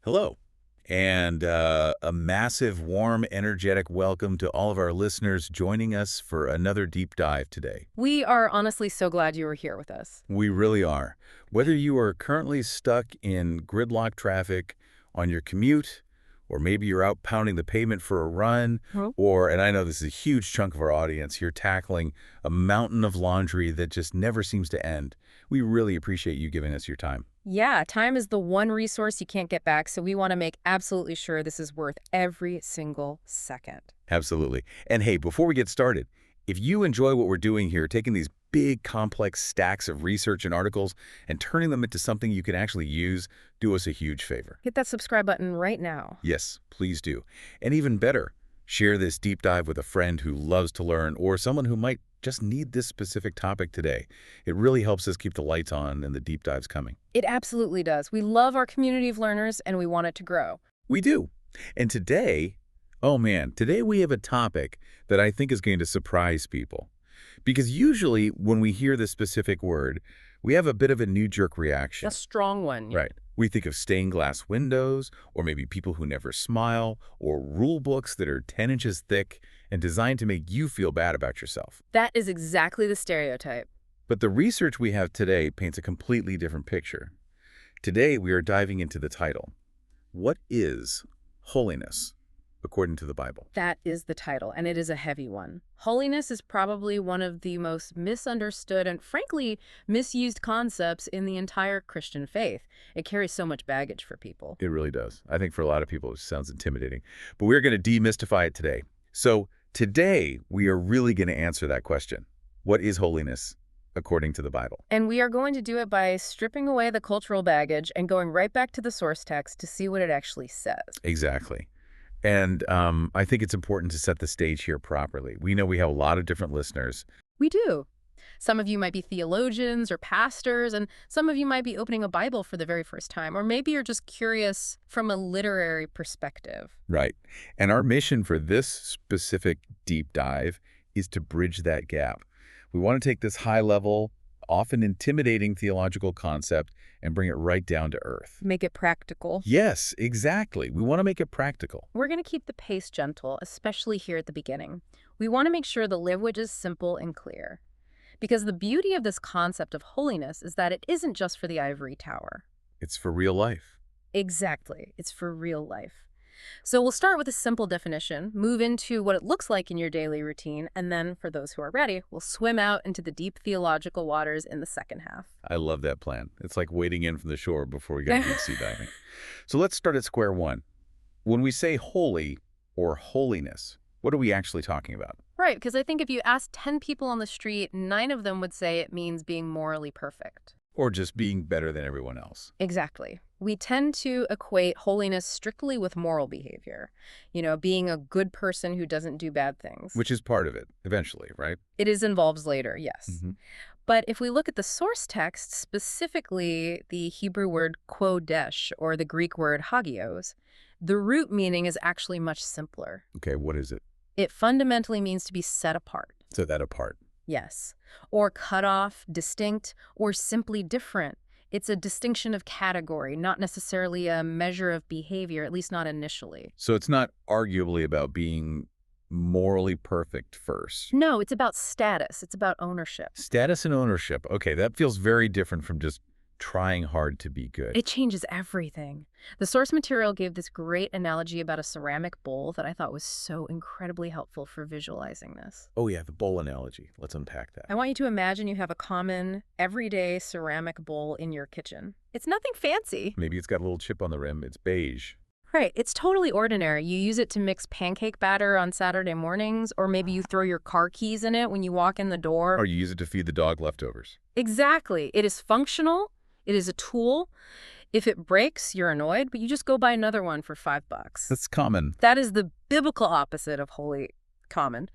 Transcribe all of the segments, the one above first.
Hello, and a massive, warm, energetic welcome to all of our listeners joining us for another deep dive today. We are honestly so glad you were here with us. We really are. Whether you are currently stuck in gridlock traffic on your commute, or maybe you're out pounding the pavement for a run, Hmm? or, and I know this is a huge chunk of our audience, you're tackling a mountain of laundry that just never seems to end. We really appreciate you giving us your time. Yeah, time is the one resource you can't get back, so we want to make absolutely sure this is worth every single second. Absolutely. And hey, before we get started, if you enjoy what we're doing here, taking these big, complex stacks of research and articles and turning them into something you can actually use, do us a huge favor. Hit that subscribe button right now. Yes, please do. And even better, share this deep dive with a friend who loves to learn or someone who might just need this specific topic today. It really helps us keep the lights on and the deep dives coming. It absolutely does. We love our community of learners, and we want it to grow. We do. And today, oh man, today we have a topic that I think is going to surprise people. Because usually when we hear this specific word, we have a bit of a knee-jerk reaction. A strong one. Right. We think of stained glass windows, or maybe people who never smile, or rule books that are 10 inches thick and designed to make you feel bad about yourself. That is exactly the stereotype. But the research we have today paints a completely different picture. Today we are diving into the title. What is holiness, according to the Bible? That is the title, and it is a heavy one. Holiness is probably one of the most misunderstood and, frankly, misused concepts in the entire Christian faith. It carries so much baggage for people. It really does. I think for a lot of people it sounds intimidating. But we're going to demystify it today. So today we are really going to answer that question. What is holiness, according to the Bible? And we are going to do it by stripping away the cultural baggage and going right back to the source text to see what it actually says. Exactly. And I think it's important to set the stage here properly. We know we have a lot of different listeners. We do. Some of you might be theologians or pastors, and some of you might be opening a Bible for the very first time, or maybe you're just curious from a literary perspective. Right. And our mission for this specific deep dive is to bridge that gap. We want to take this high-level, often intimidating theological concept and bring it right down to earth. Make it practical. Yes, exactly. We want to make it practical. We're going to keep the pace gentle, especially here at the beginning. We want to make sure the language is simple and clear. Because the beauty of this concept of holiness is that it isn't just for the ivory tower. It's for real life. Exactly. It's for real life. So we'll start with a simple definition, move into what it looks like in your daily routine, and then, for those who are ready, we'll swim out into the deep theological waters in the second half. I love that plan. It's like wading in from the shore before we get deep sea diving. So let's start at square one. When we say holy or holiness, what are we actually talking about? Right, because I think if you ask 10 people on the street, 9 of them would say it means being morally perfect. Or just being better than everyone else. Exactly. We tend to equate holiness strictly with moral behavior. You know, being a good person who doesn't do bad things. Which is part of it, eventually, right? It is involved later, yes. Mm-hmm. But if we look at the source text, specifically the Hebrew word kodesh or the Greek word hagios, the root meaning is actually much simpler. Okay, what is it? It fundamentally means to be set apart. So that apart. Yes. Or cut off, distinct, or simply different. It's a distinction of category, not necessarily a measure of behavior, at least not initially. So it's not arguably about being morally perfect first. No, it's about status. It's about ownership. Status and ownership. Okay, that feels very different from just trying hard to be good. It changes everything. The source material gave this great analogy about a ceramic bowl that I thought was so incredibly helpful for visualizing this. Oh yeah, the bowl analogy. Let's unpack that. I want you to imagine you have a common, everyday ceramic bowl in your kitchen. It's nothing fancy. Maybe it's got a little chip on the rim. It's beige. Right, it's totally ordinary. You use it to mix pancake batter on Saturday mornings, or maybe you throw your car keys in it when you walk in the door. Or you use it to feed the dog leftovers. Exactly. It is functional. It is a tool. If it breaks, you're annoyed, but you just go buy another one for $5. That's common. That is the biblical opposite of holy common.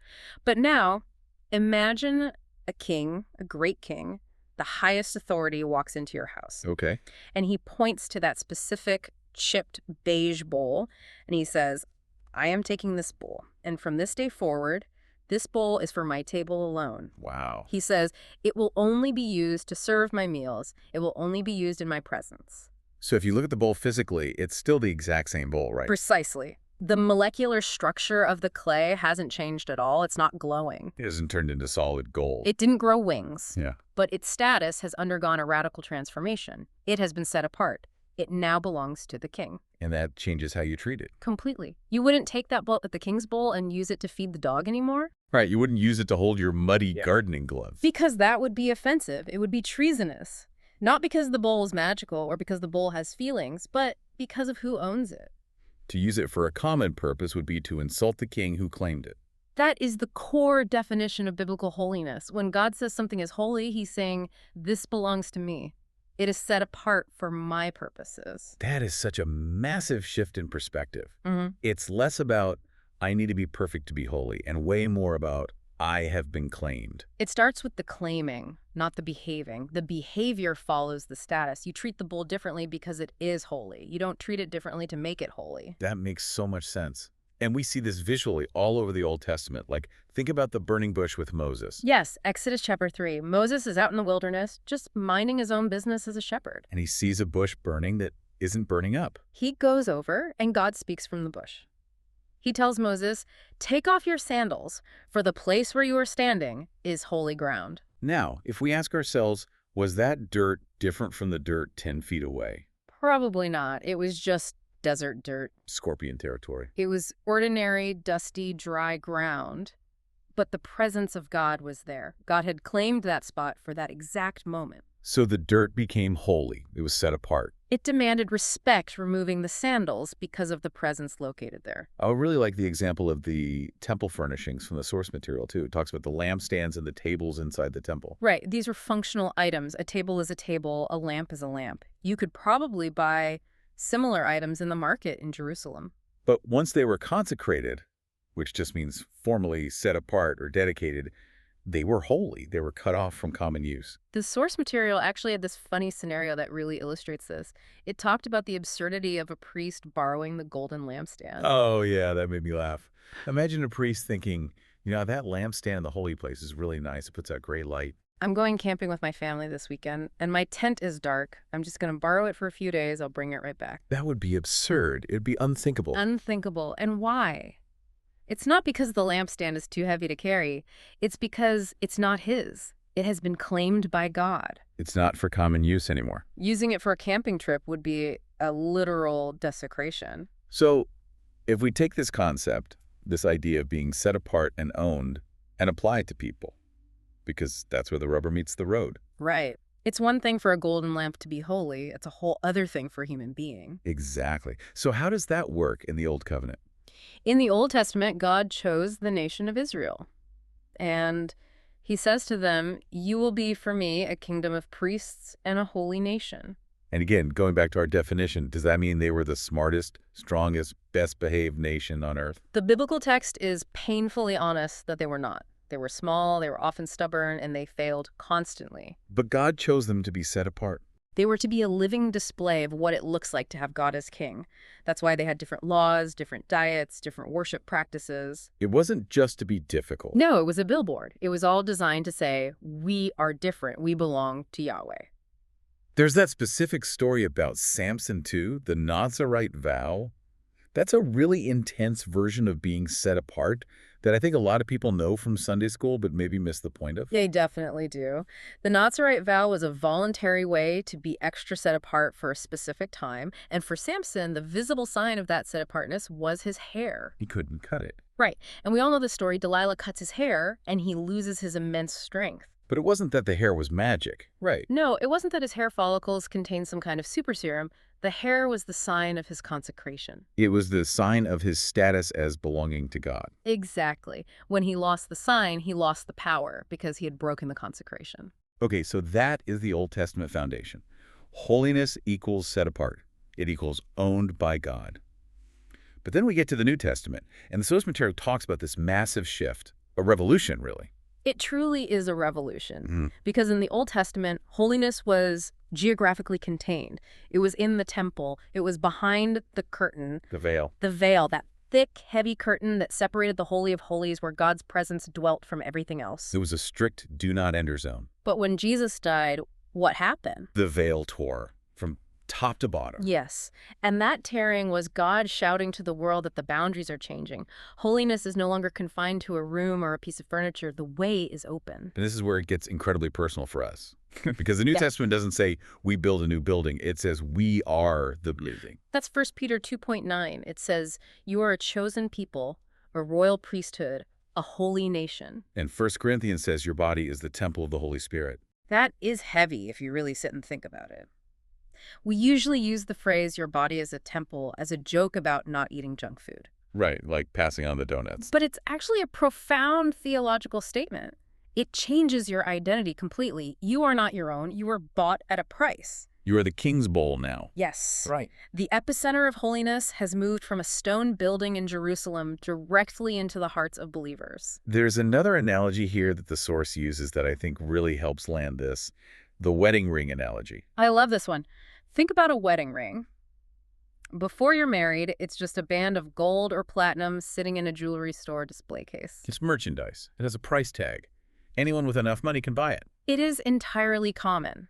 But now, imagine a king, a great king, the highest authority walks into your house. Okay. And he points to that specific chipped beige bowl, and he says, I am taking this bowl, and from this day forward, this bowl is for my table alone. Wow. He says, it will only be used to serve my meals. It will only be used in my presence. So if you look at the bowl physically, it's still the exact same bowl, right? Precisely. The molecular structure of the clay hasn't changed at all. It's not glowing. It isn't turned into solid gold. It didn't grow wings. Yeah. But its status has undergone a radical transformation. It has been set apart. It now belongs to the king. And that changes how you treat it. Completely. You wouldn't take that bowl at the king's bowl and use it to feed the dog anymore? Right, you wouldn't use it to hold your muddy gardening gloves. Because that would be offensive. It would be treasonous. Not because the bowl is magical or because the bowl has feelings, but because of who owns it. To use it for a common purpose would be to insult the king who claimed it. That is the core definition of biblical holiness. When God says something is holy, he's saying, this belongs to me. It is set apart for my purposes. That is such a massive shift in perspective. Mm-hmm. It's less about, I need to be perfect to be holy, and way more about, I have been claimed. It starts with the claiming, not the behaving. The behavior follows the status. You treat the bull differently because it is holy. You don't treat it differently to make it holy. That makes so much sense. And we see this visually all over the Old Testament. Like, think about the burning bush with Moses. Yes, Exodus chapter 3. Moses is out in the wilderness, just minding his own business as a shepherd. And he sees a bush burning that isn't burning up. He goes over, and God speaks from the bush. He tells Moses, take off your sandals, for the place where you are standing is holy ground. Now, if we ask ourselves, was that dirt different from the dirt 10 feet away? Probably not. It was just desert dirt. Scorpion territory. It was ordinary, dusty, dry ground, but the presence of God was there. God had claimed that spot for that exact moment. So the dirt became holy. It was set apart. It demanded respect, removing the sandals because of the presence located there. I really like the example of the temple furnishings from the source material, too. It talks about the lampstands and the tables inside the temple. Right. These are functional items. A table is a table. A lamp is a lamp. You could probably buy similar items in the market in Jerusalem. But once they were consecrated, which just means formally set apart or dedicated, they were holy. They were cut off from common use. The source material actually had this funny scenario that really illustrates this. It talked about the absurdity of a priest borrowing the golden lampstand. Oh, yeah, that made me laugh. Imagine a priest thinking, that lampstand in the holy place is really nice. It puts out great light. I'm going camping with my family this weekend, and my tent is dark. I'm just going to borrow it for a few days. I'll bring it right back. That would be absurd. It would be unthinkable. Unthinkable. And why? It's not because the lampstand is too heavy to carry. It's because it's not his. It has been claimed by God. It's not for common use anymore. Using it for a camping trip would be a literal desecration. So if we take this concept, this idea of being set apart and owned, and apply it to people, because that's where the rubber meets the road. Right. It's one thing for a golden lamp to be holy. It's a whole other thing for a human being. Exactly. So how does that work in the Old Covenant? In the Old Testament, God chose the nation of Israel. And he says to them, you will be for me a kingdom of priests and a holy nation. And again, going back to our definition, does that mean they were the smartest, strongest, best-behaved nation on earth? The biblical text is painfully honest that they were not. They were small, they were often stubborn, and they failed constantly. But God chose them to be set apart. They were to be a living display of what it looks like to have God as king. That's why they had different laws, different diets, different worship practices. It wasn't just to be difficult. No, it was a billboard. It was all designed to say, we are different. We belong to Yahweh. There's that specific story about Samson, too, the Nazirite vow. That's a really intense version of being set apart that I think a lot of people know from Sunday school, but maybe miss the point of. They definitely do. The Nazirite vow was a voluntary way to be extra set apart for a specific time. And for Samson, the visible sign of that set apartness was his hair. He couldn't cut it. Right. And we all know the story. Delilah cuts his hair, and he loses his immense strength. But it wasn't that the hair was magic. Right. No, it wasn't that his hair follicles contained some kind of super serum. The hair was the sign of his consecration. It was the sign of his status as belonging to God. Exactly. When he lost the sign, he lost the power because he had broken the consecration. Okay, so that is the Old Testament foundation. Holiness equals set apart. It equals owned by God. But then we get to the New Testament, and the source material talks about this massive shift, a revolution, really. It truly is a revolution, because in the Old Testament, holiness was geographically contained. It was in the temple. It was behind the curtain. The veil. The veil, that thick, heavy curtain that separated the Holy of Holies where God's presence dwelt from everything else. It was a strict do not enter zone. But when Jesus died, what happened? The veil tore from top to bottom. Yes, and that tearing was God shouting to the world that the boundaries are changing. Holiness is no longer confined to a room or a piece of furniture. The way is open. And this is where it gets incredibly personal for us. Because the New Yeah. Testament doesn't say we build a new building. It says we are the building. That's 1 Peter 2.9. It says, "You are a chosen people, a royal priesthood, a holy nation." And 1 Corinthians says your body is the temple of the Holy Spirit. That is heavy if you really sit and think about it. We usually use the phrase "your body is a temple" as a joke about not eating junk food. Right, like passing on the donuts. But it's actually a profound theological statement. It changes your identity completely. You are not your own. You were bought at a price. You are the king's bowl now. Yes. Right. The epicenter of holiness has moved from a stone building in Jerusalem directly into the hearts of believers. There's another analogy here that the source uses that I think really helps land this. The wedding ring analogy. I love this one. Think about a wedding ring. Before you're married, it's just a band of gold or platinum sitting in a jewelry store display case. It's merchandise. It has a price tag. Anyone with enough money can buy it. It is entirely common,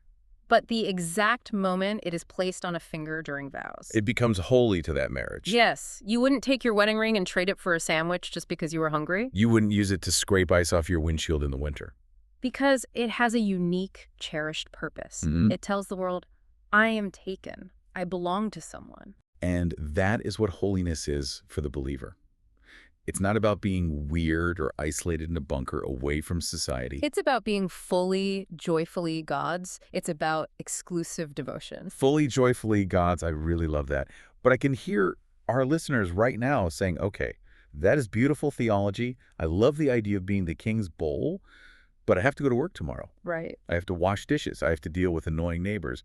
but the exact moment it is placed on a finger during vows. It becomes holy to that marriage. Yes, you wouldn't take your wedding ring and trade it for a sandwich just because you were hungry, You wouldn't use it to scrape ice off your windshield in the winter. because it has a unique, cherished purpose. Mhm. It tells the world, I am taken. I belong to someone. And that is what holiness is for the believer. It's not about being weird or isolated in a bunker away from society. It's about being fully, joyfully God's. It's about exclusive devotion. Fully, joyfully God's. I really love that. But I can hear our listeners right now saying, okay, that is beautiful theology. I love the idea of being the king's bowl, but I have to go to work tomorrow. Right. I have to wash dishes. I have to deal with annoying neighbors.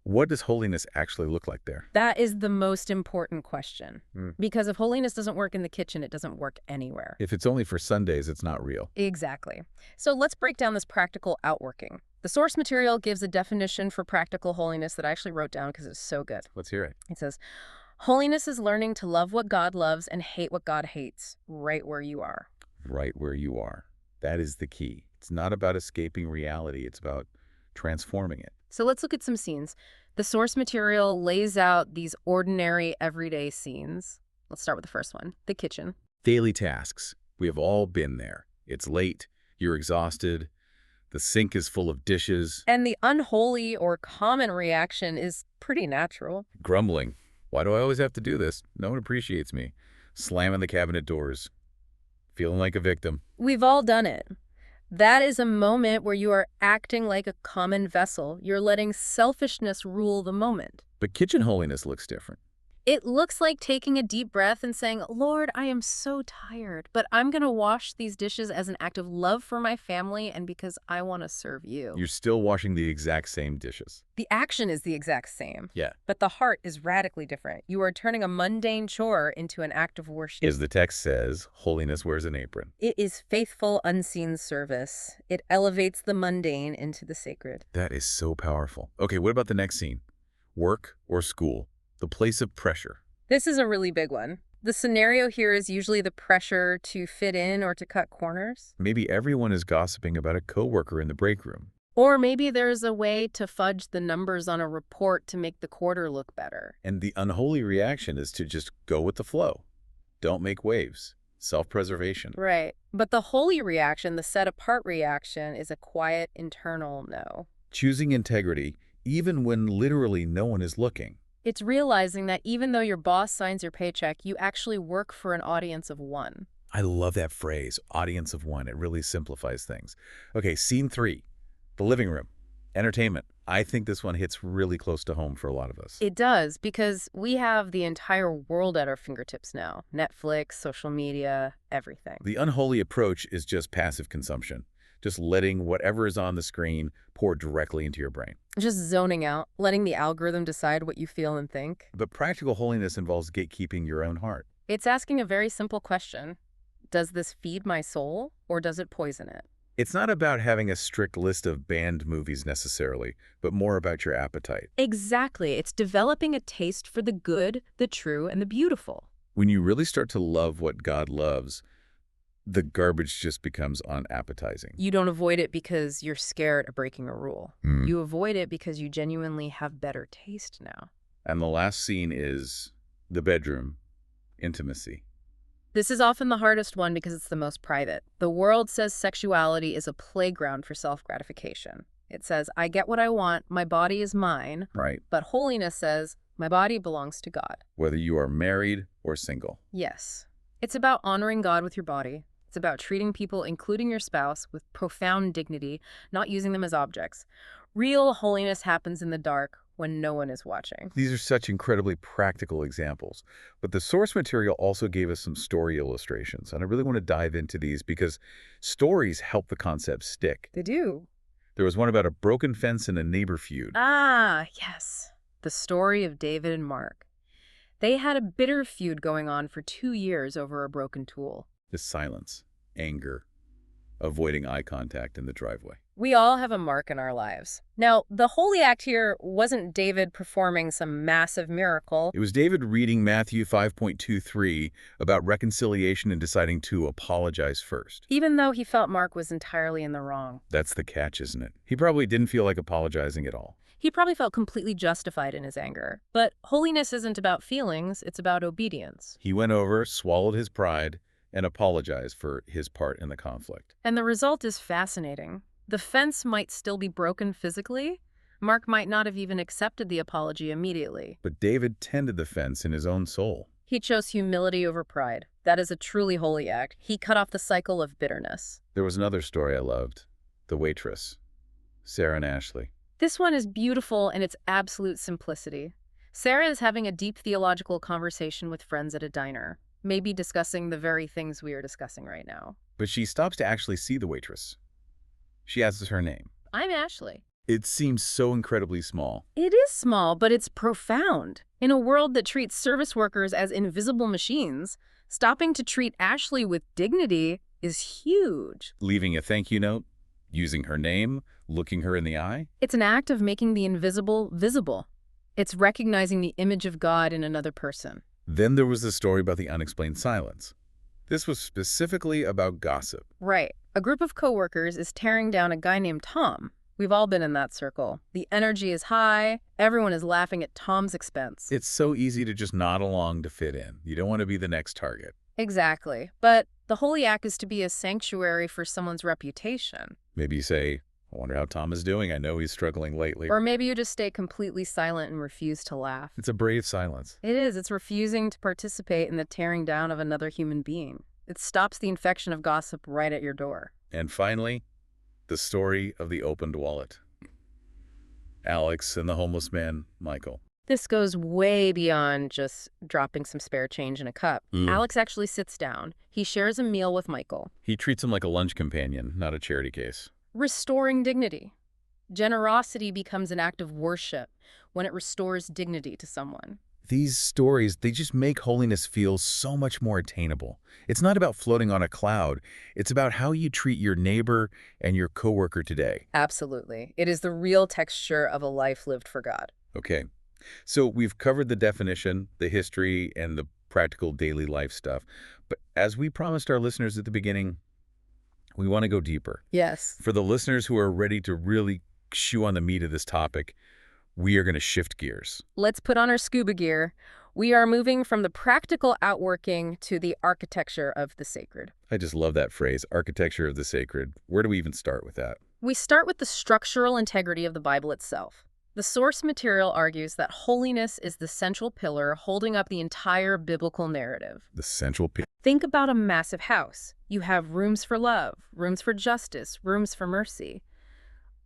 What does holiness actually look like there? That is the most important question. Mm. Because if holiness doesn't work in the kitchen, it doesn't work anywhere. If it's only for Sundays, it's not real. Exactly. So let's break down this practical outworking. The source material gives a definition for practical holiness that I actually wrote down because it's so good. Let's hear it. It says, holiness is learning to love what God loves and hate what God hates, right where you are. Right where you are. That is the key. It's not about escaping reality. It's about transforming it. So let's look at some scenes. The source material lays out these ordinary, everyday scenes. Let's start with the first one, the kitchen. Daily tasks. We have all been there. It's late. You're exhausted. The sink is full of dishes. And the unholy or common reaction is pretty natural. Grumbling. Why do I always have to do this? No one appreciates me. Slamming the cabinet doors. Feeling like a victim. We've all done it. That is a moment where you are acting like a common vessel. You're letting selfishness rule the moment. But kitchen holiness looks different. It looks like taking a deep breath and saying, Lord, I am so tired, but I'm going to wash these dishes as an act of love for my family and because I want to serve you. You're still washing the exact same dishes. The action is the exact same, Yeah. but the heart is radically different. You are turning a mundane chore into an act of worship. As the text says, holiness wears an apron. It is faithful, unseen service. It elevates the mundane into the sacred. That is so powerful. Okay, what about the next scene? Work or school? The place of pressure. This is a really big one. The scenario here is usually the pressure to fit in or to cut corners. Maybe everyone is gossiping about a coworker in the break room. Or maybe there's a way to fudge the numbers on a report to make the quarter look better. And the unholy reaction is to just go with the flow. Don't make waves. Self-preservation. Right. But the holy reaction, the set-apart reaction, is a quiet internal no. Choosing integrity even when literally no one is looking. It's realizing that even though your boss signs your paycheck, you actually work for an audience of one. I love that phrase, audience of one. It really simplifies things. Okay, scene 3, the living room, entertainment. I think this one hits really close to home for a lot of us. It does, because we have the entire world at our fingertips now. Netflix, social media, everything. The unholy approach is just passive consumption, just letting whatever is on the screen pour directly into your brain. Just zoning out, letting the algorithm decide what you feel and think. But practical holiness involves gatekeeping your own heart. It's asking a very simple question. Does this feed my soul, or does it poison it? It's not about having a strict list of banned movies necessarily, but more about your appetite. Exactly. It's developing a taste for the good, the true, and the beautiful. When you really start to love what God loves, the garbage just becomes unappetizing. You don't avoid it because you're scared of breaking a rule. Mm. You avoid it because you genuinely have better taste now. And the last scene is the bedroom, intimacy. This is often the hardest one because it's the most private. The world says sexuality is a playground for self-gratification. It says, I get what I want, my body is mine. Right. But holiness says, my body belongs to God. Whether you are married or single. Yes. It's about honoring God with your body. It's about treating people, including your spouse, with profound dignity, not using them as objects. Real holiness happens in the dark when no one is watching. These are such incredibly practical examples. But the source material also gave us some story illustrations. And I really want to dive into these because stories help the concept stick. They do. There was one about a broken fence and a neighbor feud. Ah, yes. The story of David and Mark. They had a bitter feud going on for 2 years over a broken tool. The silence, anger, avoiding eye contact in the driveway. We all have a Mark in our lives. Now, the holy act here wasn't David performing some massive miracle. It was David reading Matthew 5.23 about reconciliation and deciding to apologize first. Even though he felt Mark was entirely in the wrong. That's the catch, isn't it? He probably didn't feel like apologizing at all. He probably felt completely justified in his anger. But holiness isn't about feelings, it's about obedience. He went over, swallowed his pride, and apologized for his part in the conflict. And the result is fascinating. The fence might still be broken physically. Mark might not have even accepted the apology immediately. But David tended the fence in his own soul. He chose humility over pride. That is a truly holy act. He cut off the cycle of bitterness. There was another story I loved. The waitress, Sarah and Ashley. This one is beautiful in its absolute simplicity. Sarah is having a deep theological conversation with friends at a diner, maybe discussing the very things we are discussing right now. But she stops to actually see the waitress. She asks her name. I'm Ashley. It seems so incredibly small. It is small, but it's profound. In a world that treats service workers as invisible machines, stopping to treat Ashley with dignity is huge. Leaving a thank you note, using her name, looking her in the eye. It's an act of making the invisible visible. It's recognizing the image of God in another person. Then there was the story about the unexplained silence. This was specifically about gossip. Right. A group of coworkers is tearing down a guy named Tom. We've all been in that circle. The energy is high. Everyone is laughing at Tom's expense. It's so easy to just nod along to fit in. You don't want to be the next target. Exactly. But the holy act is to be a sanctuary for someone's reputation. Maybe you say, I wonder how Tom is doing. I know he's struggling lately. Or maybe you just stay completely silent and refuse to laugh. It's a brave silence. It is. It's refusing to participate in the tearing down of another human being. It stops the infection of gossip right at your door. And finally, the story of the opened wallet. Alex and the homeless man, Michael. This goes way beyond just dropping some spare change in a cup. Mm. Alex actually sits down. He shares a meal with Michael. He treats him like a lunch companion, not a charity case. Restoring dignity. Generosity becomes an act of worship when it restores dignity to someone. These stories, they just make holiness feel so much more attainable. It's not about floating on a cloud. It's about how you treat your neighbor and your coworker today. Absolutely. It is the real texture of a life lived for God. Okay, so we've covered the definition, the history, and the practical daily life stuff. But as we promised our listeners at the beginning, we want to go deeper. Yes. For the listeners who are ready to really chew on the meat of this topic, we are going to shift gears. Let's put on our scuba gear. We are moving from the practical outworking to the architecture of the sacred. I just love that phrase, architecture of the sacred. Where do we even start with that? We start with the structural integrity of the Bible itself. The source material argues that holiness is the central pillar holding up the entire biblical narrative. The central pillar. Think about a massive house. You have rooms for love, rooms for justice, rooms for mercy.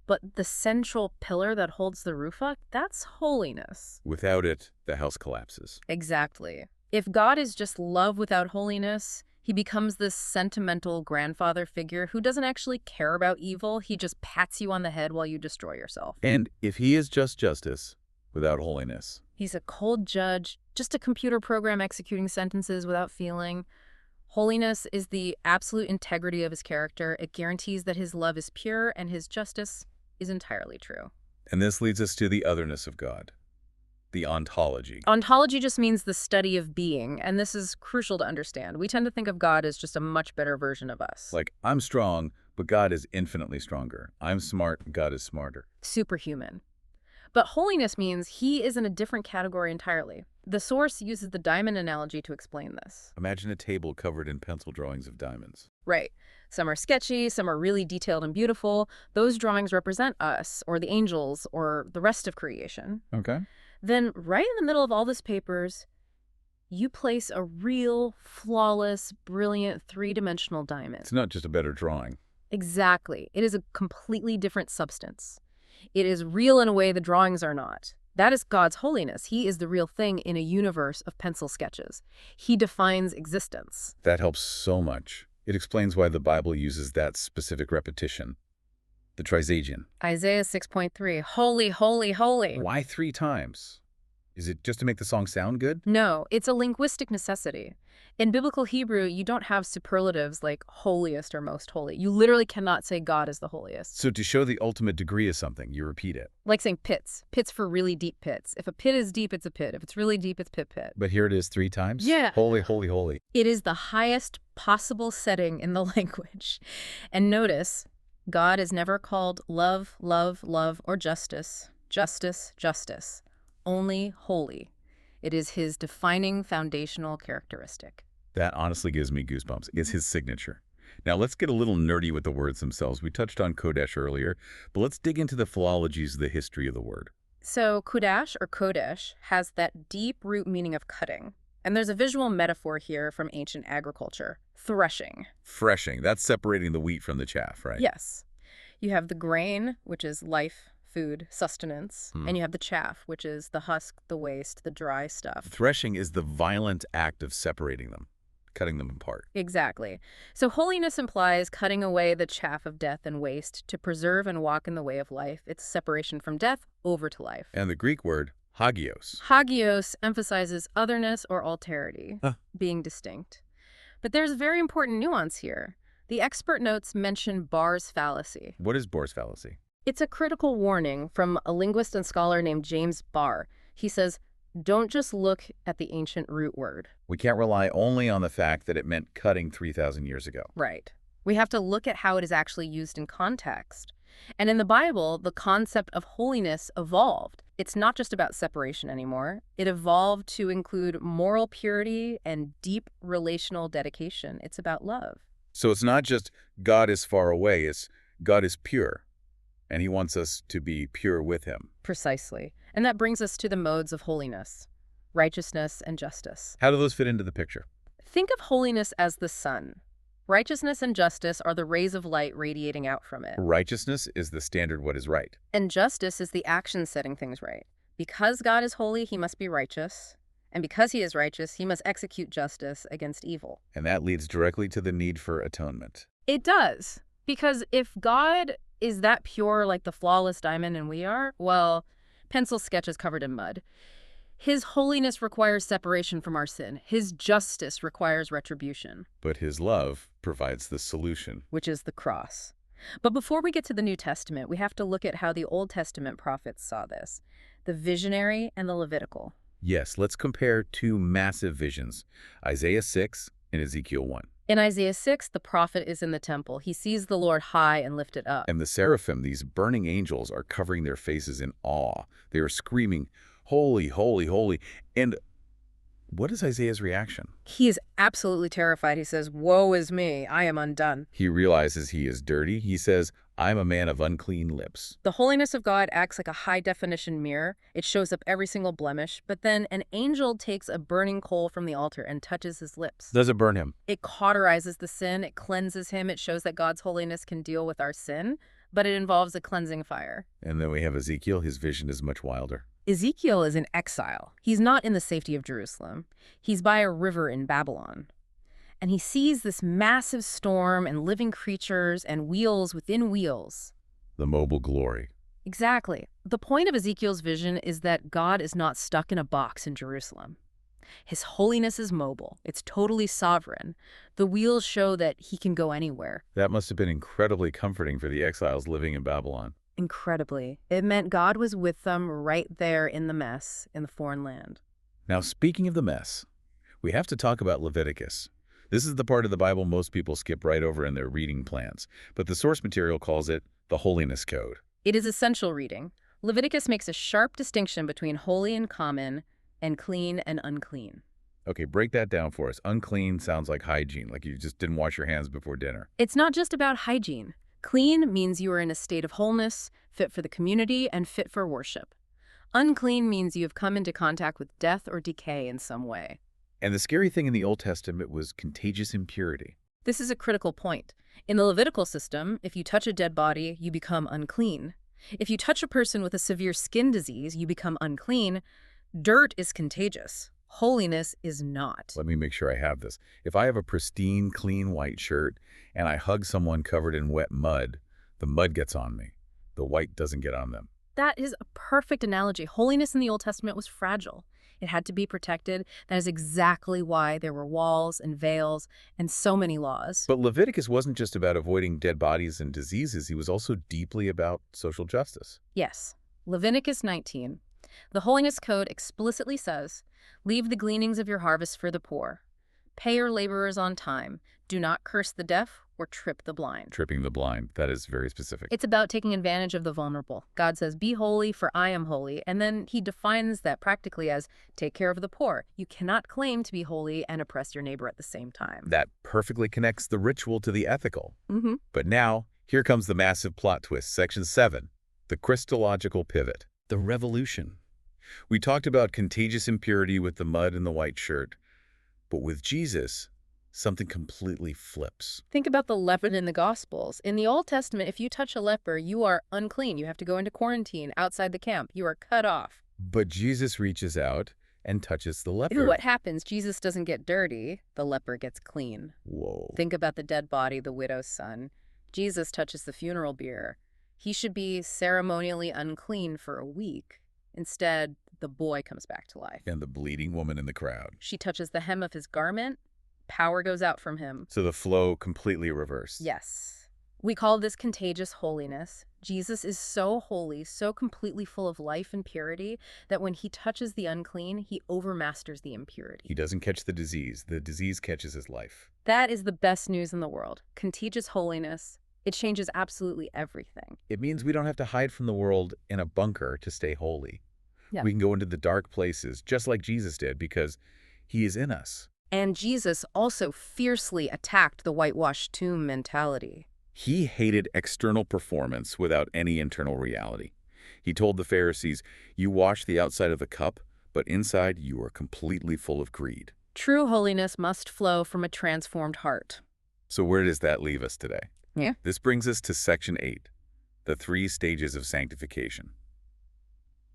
But the central pillar that holds the roof up, that's holiness. Without it, the house collapses. Exactly. If God is just love without holiness, he becomes this sentimental grandfather figure who doesn't actually care about evil. He just pats you on the head while you destroy yourself. And if he is just justice without holiness, he's a cold judge, just a computer program executing sentences without feeling. Holiness is the absolute integrity of his character. It guarantees that his love is pure and his justice is entirely true. And this leads us to the otherness of God. the ontology. Ontology just means the study of being, and this is crucial to understand. We tend to think of God as just a much better version of us. Like, I'm strong, but God is infinitely stronger. I'm smart, God is smarter. Superhuman. But holiness means he is in a different category entirely. The source uses the diamond analogy to explain this. Imagine a table covered in pencil drawings of diamonds. Right. Some are sketchy, some are really detailed and beautiful. Those drawings represent us, or the angels, or the rest of creation. Okay. Then, right in the middle of all these papers, you place a real, flawless, brilliant, three-dimensional diamond. It's not just a better drawing. Exactly. It is a completely different substance. It is real in a way the drawings are not. That is God's holiness. He is the real thing in a universe of pencil sketches. He defines existence. That helps so much. It explains why the Bible uses that specific repetition. The Trisagion. Isaiah 6.3, holy, holy, holy. Why 3 times? Is it just to make the song sound good? No, it's a linguistic necessity. In biblical Hebrew, you don't have superlatives like holiest or most holy. You literally cannot say God is the holiest. So to show the ultimate degree of something, you repeat it. Like saying pits. Pits for really deep pits. If a pit is deep, it's a pit. If it's really deep, it's pit pit. But here it is 3 times? Yeah. Holy, holy, holy. It is the highest possible setting in the language. And notice, God is never called love, love, love, or justice. Justice, justice. Only holy. It is his defining foundational characteristic. That honestly gives me goosebumps. It's his signature. Now let's get a little nerdy with the words themselves. We touched on Kodesh earlier, but let's dig into the philologies of the history of the word. So Kudash or Kodesh has that deep root meaning of cutting. And there's a visual metaphor here from ancient agriculture. Threshing. Threshing. That's separating the wheat from the chaff, right? Yes. You have the grain, which is life, food, sustenance, and you have the chaff, which is the husk, the waste, the dry stuff. Threshing is the violent act of separating them, cutting them apart. Exactly. So holiness implies cutting away the chaff of death and waste to preserve and walk in the way of life. It's separation from death over to life. And the Greek word, hagios. Hagios emphasizes otherness or alterity, being distinct. But there's a very important nuance here. The expert notes mention Barr's fallacy. What is Barr's fallacy? It's a critical warning from a linguist and scholar named James Barr. He says, don't just look at the ancient root word. We can't rely only on the fact that it meant cutting 3,000 years ago. Right. We have to look at how it is actually used in context. And in the Bible, the concept of holiness evolved. It's not just about separation anymore. It evolved to include moral purity and deep relational dedication. It's about love. So it's not just God is far away, it's God is pure. And he wants us to be pure with him. Precisely. And that brings us to the modes of holiness, righteousness and justice. How do those fit into the picture? Think of holiness as the sun. Righteousness and justice are the rays of light radiating out from it. Righteousness is the standard what is right. And justice is the action setting things right. Because God is holy, he must be righteous. And because he is righteous, he must execute justice against evil. And that leads directly to the need for atonement. It does. Because if God is that pure like the flawless diamond and we are, well, pencil sketches covered in mud. His holiness requires separation from our sin. His justice requires retribution. But his love provides the solution. Which is the cross. But before we get to the New Testament, we have to look at how the Old Testament prophets saw this. The visionary and the Levitical. Yes, let's compare 2 massive visions, Isaiah 6 and Ezekiel 1. In Isaiah 6, the prophet is in the temple. He sees the Lord high and lifted up. And the seraphim, these burning angels, are covering their faces in awe. They are screaming, holy, holy, holy. And what is Isaiah's reaction? He is absolutely terrified. He says, woe is me, I am undone. He realizes he is dirty. He says, I'm a man of unclean lips. The holiness of God acts like a high-definition mirror. It shows up every single blemish, but then an angel takes a burning coal from the altar and touches his lips. Does it burn him? It cauterizes the sin, it cleanses him, it shows that God's holiness can deal with our sin, but it involves a cleansing fire. And then we have Ezekiel. His vision is much wilder. Ezekiel is in exile. He's not in the safety of Jerusalem. He's by a river in Babylon. And he sees this massive storm and living creatures and wheels within wheels. The mobile glory. Exactly. The point of Ezekiel's vision is that God is not stuck in a box in Jerusalem. His holiness is mobile. It's totally sovereign. The wheels show that he can go anywhere. That must have been incredibly comforting for the exiles living in Babylon. Incredibly. It meant God was with them right there in the mess, in the foreign land. Now, speaking of the mess, we have to talk about Leviticus. This is the part of the Bible most people skip right over in their reading plans, but the source material calls it the Holiness Code. It is essential reading. Leviticus makes a sharp distinction between holy and common, and clean and unclean. Okay, break that down for us. Unclean sounds like hygiene, like you just didn't wash your hands before dinner. It's not just about hygiene. Clean means you are in a state of wholeness, fit for the community, and fit for worship. Unclean means you have come into contact with death or decay in some way. And the scary thing in the Old Testament was contagious impurity. This is a critical point. In the Levitical system, if you touch a dead body, you become unclean. If you touch a person with a severe skin disease, you become unclean. Dirt is contagious. Holiness is not. Let me make sure I have this. If I have a pristine, clean white shirt and I hug someone covered in wet mud, the mud gets on me. The white doesn't get on them. That is a perfect analogy. Holiness in the Old Testament was fragile. It had to be protected. That is exactly why there were walls and veils and so many laws. But Leviticus wasn't just about avoiding dead bodies and diseases. He was also deeply about social justice. Yes. Leviticus 19. The Holiness Code explicitly says, "Leave the gleanings of your harvest for the poor. Pay your laborers on time. Do not curse the deaf or trip the blind." Tripping the blind. That is very specific. It's about taking advantage of the vulnerable. God says, "Be holy, for I am holy." And then he defines that practically as take care of the poor. You cannot claim to be holy and oppress your neighbor at the same time. That perfectly connects the ritual to the ethical. Mm-hmm. But now, here comes the massive plot twist. Section 7, the Christological pivot, the revolution. We talked about contagious impurity with the mud and the white shirt. But with Jesus, something completely flips. Think about the leper in the Gospels. In the Old Testament, if you touch a leper, you are unclean. You have to go into quarantine outside the camp. You are cut off. But Jesus reaches out and touches the leper. What happens? Jesus doesn't get dirty. The leper gets clean. Whoa. Think about the dead body, the widow's son. Jesus touches the funeral bier. He should be ceremonially unclean for a week. Instead, the boy comes back to life. And the bleeding woman in the crowd. She touches the hem of his garment. Power goes out from him. So the flow completely reversed. Yes. We call this contagious holiness. Jesus is so holy, so completely full of life and purity, that when he touches the unclean, he overmasters the impurity. He doesn't catch the disease catches his life. That is the best news in the world. Contagious holiness. It changes absolutely everything. It means we don't have to hide from the world in a bunker to stay holy. Yeah. We can go into the dark places, just like Jesus did, because he is in us. And Jesus also fiercely attacked the whitewashed tomb mentality. He hated external performance without any internal reality. He told the Pharisees, "You wash the outside of the cup, but inside you are completely full of greed." True holiness must flow from a transformed heart. So where does that leave us today? Yeah. This brings us to Section 8, the 3 stages of sanctification.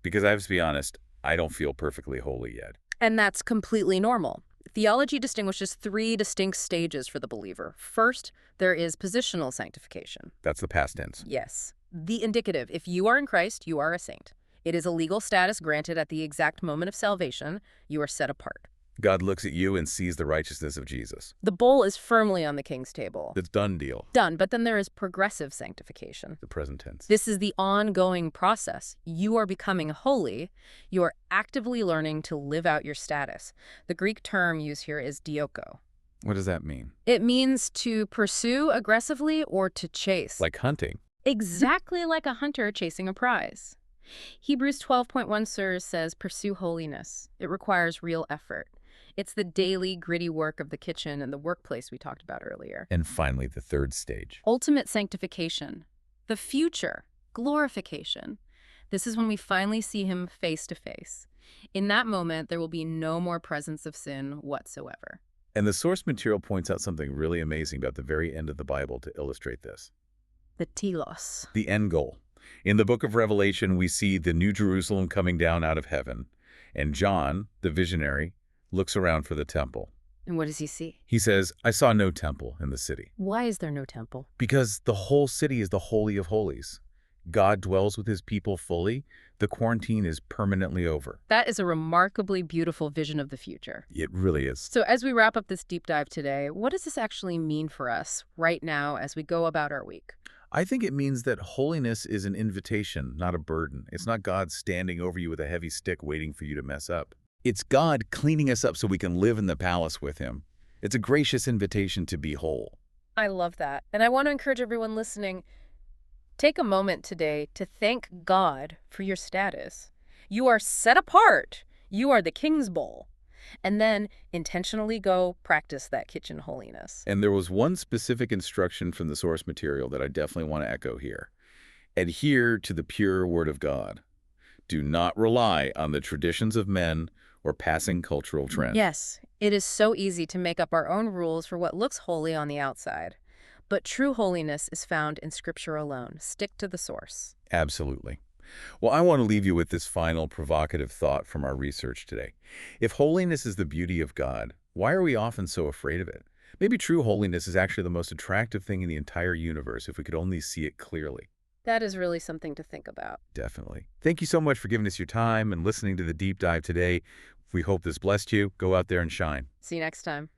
Because I have to be honest, I don't feel perfectly holy yet. And that's completely normal. Theology distinguishes 3 distinct stages for the believer. First, there is positional sanctification. That's the past tense. Yes. The indicative. If you are in Christ, you are a saint. It is a legal status granted at the exact moment of salvation. You are set apart. God looks at you and sees the righteousness of Jesus. The bowl is firmly on the king's table. It's done deal. Done, but then there is progressive sanctification. The present tense. This is the ongoing process. You are becoming holy. You are actively learning to live out your status. The Greek term used here is dioko. What does that mean? It means to pursue aggressively or to chase. Like hunting. Exactly like a hunter chasing a prize. Hebrews 12.1 says, "Pursue holiness." It requires real effort. It's the daily, gritty work of the kitchen and the workplace we talked about earlier. And finally, the 3rd stage. Ultimate sanctification. The future. Glorification. This is when we finally see him face to face. In that moment, there will be no more presence of sin whatsoever. And the source material points out something really amazing about the very end of the Bible to illustrate this. The telos. The end goal. In the book of Revelation, we see the New Jerusalem coming down out of heaven. And John, the visionary, looks around for the temple. And what does he see? He says, "I saw no temple in the city." Why is there no temple? Because the whole city is the Holy of Holies. God dwells with his people fully. The quarantine is permanently over. That is a remarkably beautiful vision of the future. It really is. So as we wrap up this deep dive today, what does this actually mean for us right now as we go about our week? I think it means that holiness is an invitation, not a burden. It's not God standing over you with a heavy stick waiting for you to mess up. It's God cleaning us up so we can live in the palace with him. It's a gracious invitation to be whole. I love that. And I want to encourage everyone listening, take a moment today to thank God for your status. You are set apart. You are the king's bowl. And then intentionally go practice that kitchen holiness. And there was one specific instruction from the source material that I definitely want to echo here. Adhere to the pure word of God. Do not rely on the traditions of men or passing cultural trends. Yes, it is so easy to make up our own rules for what looks holy on the outside. But true holiness is found in Scripture alone. Stick to the source. Absolutely. Well, I want to leave you with this final provocative thought from our research today. If holiness is the beauty of God, why are we often so afraid of it? Maybe true holiness is actually the most attractive thing in the entire universe if we could only see it clearly. That is really something to think about. Definitely. Thank you so much for giving us your time and listening to the deep dive today. We hope this blessed you. Go out there and shine. See you next time.